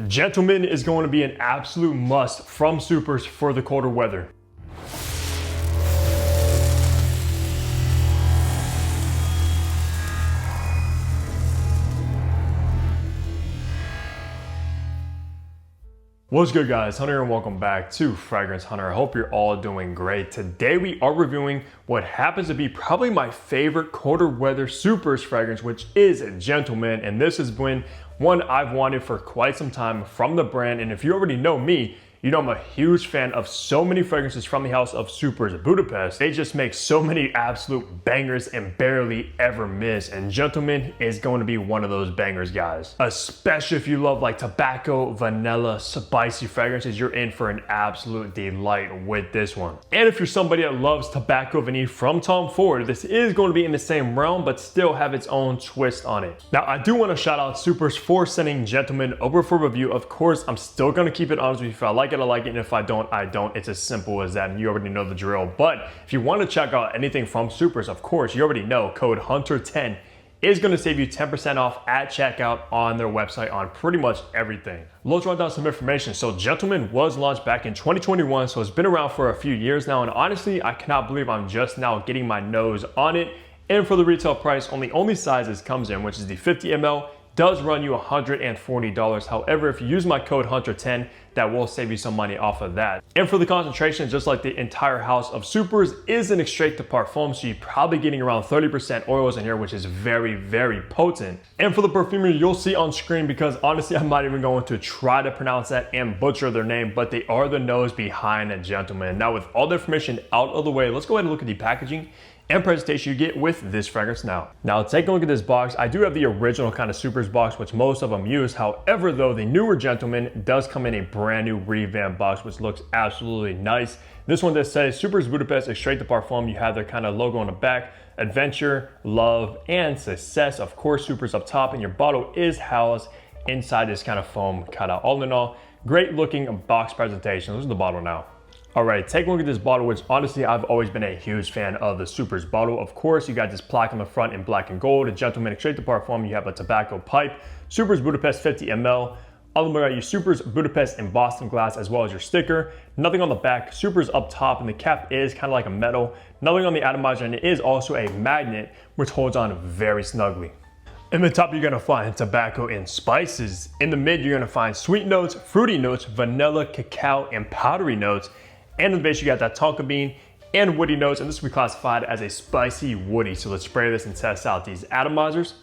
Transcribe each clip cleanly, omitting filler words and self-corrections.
Gentleman is going to be an absolute must from Superz for the colder weather. What's good, guys? Hunter here and welcome back to Fragrance Hunter. I hope you're all doing great. Today we are reviewing what happens to be probably my favorite colder weather Superz fragrance, which is Gentleman, and this has been one I've wanted for quite some time from the brand. And if you already know me, you know I'm a huge fan of so many fragrances from the house of Superz Budapest. They just make so many absolute bangers and barely ever miss. And Gentleman is going to be one of those bangers, guys. Especially if you love like tobacco, vanilla, spicy fragrances, you're in for an absolute delight with this one. And if you're somebody that loves tobacco vanille from Tom Ford, this is going to be in the same realm, but still have its own twist on it. Now, I do want to shout out Superz for sending Gentleman over for review. Of course, I'm still going to keep it honest with you. If I like it, I like it, and if I don't, I don't. It's as simple as that, and you already know the drill. But if you want to check out anything from Superz, of course, you already know code HUNTER10 is going to save you 10% off at checkout on their website on pretty much everything. Let's run down some information. So Gentleman was launched back in 2021, so it's been around for a few years now, and honestly, I cannot believe I'm just now getting my nose on it. And for the retail price, only size this comes in, which is the 50 ml, does run you $140. However, if you use my code HUNTER10, that will save you some money off of that. And for the concentration, just like the entire house of Superz is an extrait de parfum, so you're probably getting around 30% oils in here, which is very, very potent. And for the perfumer, you'll see on screen, because honestly, I'm not even going to try to pronounce that and butcher their name, but they are the nose behind a Gentleman. Now, with all the information out of the way, let's go ahead and look at the packaging and presentation you get with this fragrance now. Now, take a look at this box. I do have the original kind of Superz box, which most of them use. However, though, the newer Gentleman does come in a brand new revamped box, which looks absolutely nice. This one that says Superz Budapest Extrait de Parfum. You have their kind of logo on the back, adventure, love, and success. Of course, Superz up top, and your bottle is housed inside this kind of foam cutout. All in all, great looking box presentation. This is the bottle now. All right, take a look at this bottle, which honestly, I've always been a huge fan of the Superz bottle. Of course, you got this plaque on the front in black and gold. A Gentleman Extrait de Parfum, you have a tobacco pipe. Superz Budapest 50 ml. All of them got your Superz Budapest embossed glass, as well as your sticker. Nothing on the back, Superz up top, and the cap is kind of like a metal. Nothing on the atomizer, and it is also a magnet, which holds on very snugly. In the top, you're gonna find tobacco and spices. In the mid, you're gonna find sweet notes, fruity notes, vanilla, cacao, and powdery notes. And in the base, you got that tonka bean and woody notes, and this will be classified as a spicy woody. So let's spray this and test out these atomizers.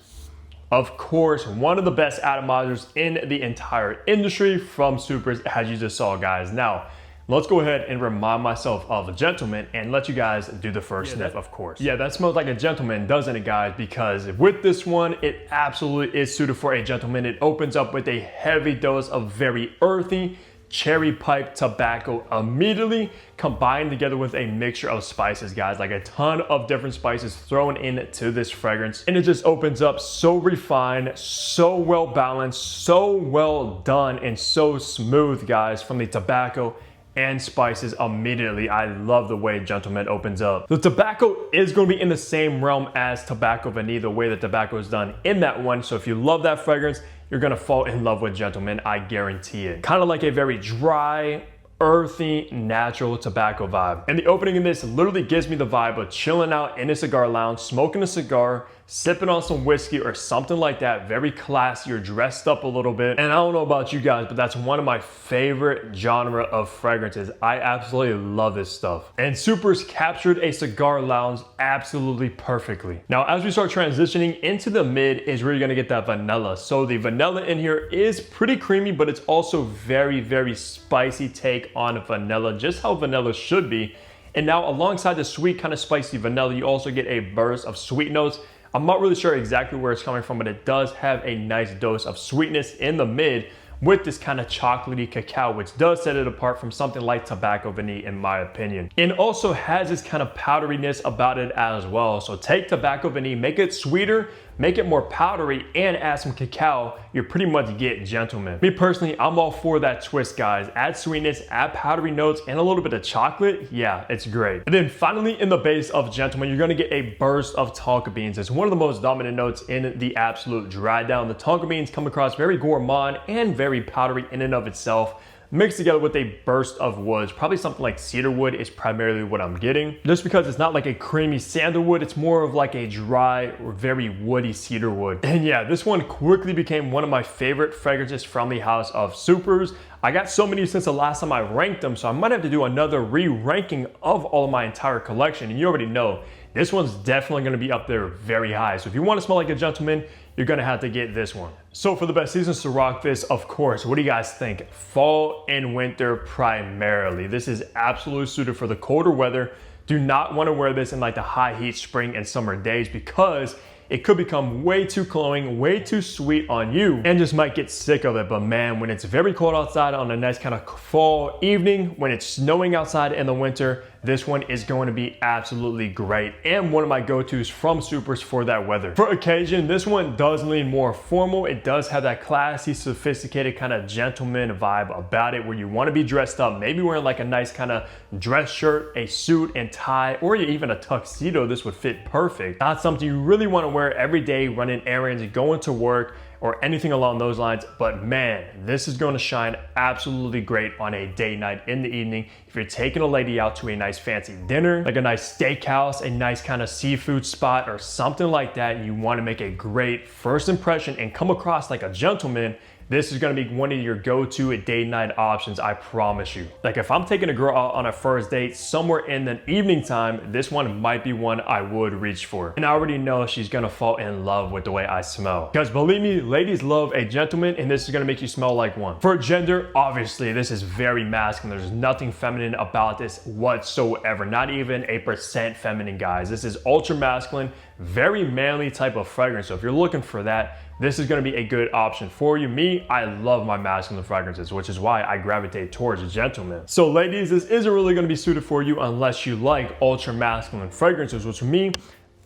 Of course, one of the best atomizers in the entire industry from Superz, as you just saw, guys. Now, let's go ahead and remind myself of a Gentleman and let you guys do the first sniff, of course. Yeah, that smells like a Gentleman, doesn't it, guys? Because with this one, it absolutely is suited for a Gentleman. It opens up with a heavy dose of very earthy, cherry pipe tobacco immediately, combined together with a mixture of spices, guys, like a ton of different spices thrown into this fragrance, and it just opens up so refined, so well balanced, so well done, and so smooth, guys, from the tobacco and spices immediately. I love the way Gentleman opens up. The tobacco is going to be in the same realm as tobacco vanille, the way that tobacco is done in that one. So if you love that fragrance, you're gonna fall in love with Gentleman, I guarantee it. Kind of like a very dry, earthy, natural tobacco vibe. And the opening in this literally gives me the vibe of chilling out in a cigar lounge, smoking a cigar, sipping on some whiskey or something like that. Very classy, you're dressed up a little bit. And I don't know about you guys, but that's one of my favorite genre of fragrances. I absolutely love this stuff. And Superz captured a cigar lounge absolutely perfectly. Now, as we start transitioning into the mid is where you're gonna get that vanilla. So the vanilla in here is pretty creamy, but it's also very, very spicy take on vanilla, just how vanilla should be. And now alongside the sweet kind of spicy vanilla, you also get a burst of sweet notes. I'm not really sure exactly where it's coming from, but it does have a nice dose of sweetness in the mid with this kind of chocolatey cacao, which does set it apart from something like tobacco vanille, in my opinion. And also has this kind of powderiness about it as well. So take tobacco vanille, make it sweeter, make it more powdery, and add some cacao, you pretty much get gentleman. Me personally, I'm all for that twist, guys. Add sweetness, add powdery notes, and a little bit of chocolate. Yeah, it's great. And then finally, in the base of gentleman, you're gonna get a burst of tonka beans. It's one of the most dominant notes in the absolute dry down. The tonka beans come across very gourmand and very powdery in and of itself, mixed together with a burst of woods. Probably something like cedarwood is primarily what I'm getting. Just because it's not like a creamy sandalwood, it's more of like a dry or very woody cedarwood. And yeah, this one quickly became one of my favorite fragrances from the house of Superz. I got so many since the last time I ranked them, so I might have to do another re-ranking of all of my entire collection. And you already know, this one's definitely gonna be up there very high. So if you wanna smell like a gentleman, you're gonna have to get this one. So for the best seasons to rock this, of course, what do you guys think? Fall and winter primarily. This is absolutely suited for the colder weather. Do not wanna wear this in like the high heat spring and summer days because it could become way too cloying, way too sweet on you, and just might get sick of it. But man, when it's very cold outside on a nice kind of fall evening, when it's snowing outside in the winter, this one is going to be absolutely great and one of my go-tos from Superz for that weather. For occasion, this one does lean more formal. It does have that classy, sophisticated kind of gentleman vibe about it where you want to be dressed up, maybe wearing like a nice kind of dress shirt, a suit and tie, or even a tuxedo. This would fit perfect. Not something you really want to wear every day, running errands, going to work, or anything along those lines, but man, this is gonna shine absolutely great on a date night in the evening. If you're taking a lady out to a nice fancy dinner, like a nice steakhouse, a nice kind of seafood spot or something like that, and you wanna make a great first impression and come across like a gentleman, this is gonna be one of your go-to date night options, I promise you. Like if I'm taking a girl out on a first date somewhere in the evening time, this one might be one I would reach for. And I already know she's gonna fall in love with the way I smell. Because believe me, ladies love a gentleman and this is gonna make you smell like one. For gender, obviously this is very masculine. There's nothing feminine about this whatsoever. Not even a % feminine, guys. This is ultra masculine, very manly type of fragrance. So if you're looking for that, this is gonna be a good option for you. Me, I love my masculine fragrances, which is why I gravitate towards a gentleman. So ladies, this isn't really gonna be suited for you unless you like ultra masculine fragrances, which for me,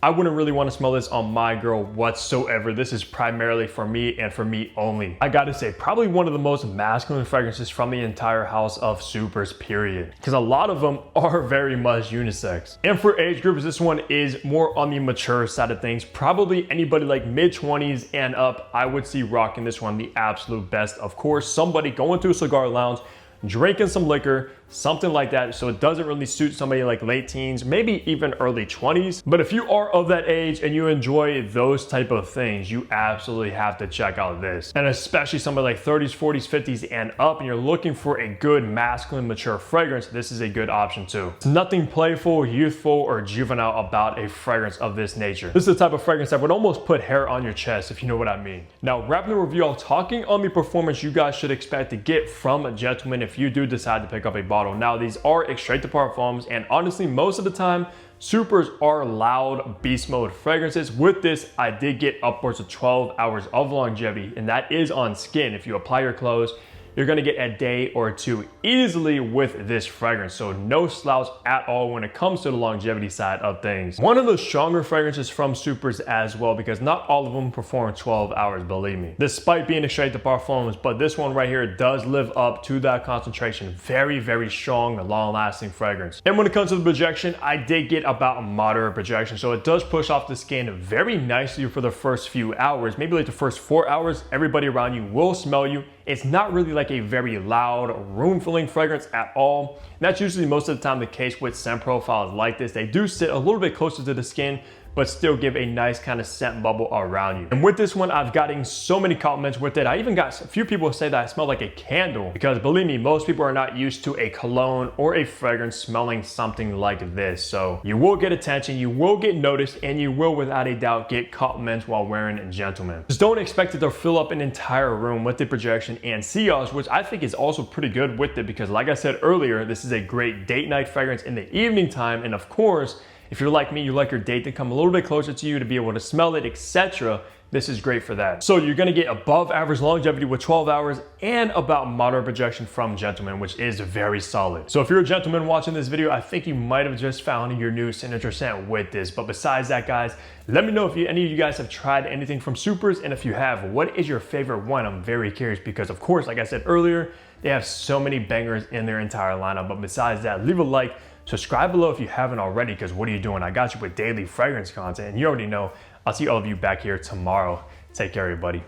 I wouldn't really want to smell this on my girl whatsoever. This is primarily for me and for me only. I gotta say, probably one of the most masculine fragrances from the entire house of Superz, period. Because a lot of them are very much unisex. And for age groups, this one is more on the mature side of things. Probably anybody like mid-20s and up, I would see rocking this one the absolute best. Of course, somebody going to a cigar lounge, drinking some liquor, something like that. So it doesn't really suit somebody like late teens, maybe even early 20s. But if you are of that age and you enjoy those type of things, you absolutely have to check out this. And especially somebody like 30s, 40s, 50s and up, and you're looking for a good masculine mature fragrance, this is a good option too. It's nothing playful, youthful, or juvenile about a fragrance of this nature. This is the type of fragrance that would almost put hair on your chest, if you know what I mean. Now, wrapping the review off, talking on the performance you guys should expect to get from a gentleman if you do decide to pick up a bottle. Now, these are straight to parfums, and honestly, most of the time, Superz are loud beast mode fragrances. With this, I did get upwards of 12 hours of longevity, and that is on skin. If you apply your clothes, you're gonna get a day or two easily with this fragrance. So no slouch at all when it comes to the longevity side of things. One of the stronger fragrances from Superz as well, because not all of them perform 12 hours, believe me. Despite being straight to parfums, but this one right here does live up to that concentration. Very, very strong, long lasting fragrance. And when it comes to the projection, I did get about a moderate projection. So it does push off the skin very nicely for the first few hours. Maybe like the first 4 hours, everybody around you will smell you. It's not really like a very loud, room-filling fragrance at all. And that's usually most of the time the case with scent profiles like this. They do sit a little bit closer to the skin, but still give a nice kind of scent bubble around you. And with this one, I've gotten so many compliments with it. I even got a few people say that I smell like a candle, because believe me, most people are not used to a cologne or a fragrance smelling something like this. So you will get attention, you will get noticed, and you will without a doubt get compliments while wearing a gentleman. Just don't expect it to fill up an entire room with the projection and sillage, which I think is also pretty good with it, because like I said earlier, this is a great date night fragrance in the evening time. And of course, if you're like me, you like your date to come a little bit closer to you to be able to smell it, etc. this is great for that. So you're gonna get above average longevity with 12 hours and about moderate projection from Gentleman, which is very solid. So if you're a gentleman watching this video, I think you might have just found your new signature scent with this. But besides that, guys, let me know if any of you guys have tried anything from Superz, and if you have, what is your favorite one? I'm very curious because, of course, like I said earlier, they have so many bangers in their entire lineup. But besides that, leave a like, subscribe below if you haven't already, because what are you doing? I got you with daily fragrance content, and you already know. I'll see all of you back here tomorrow. Take care, everybody.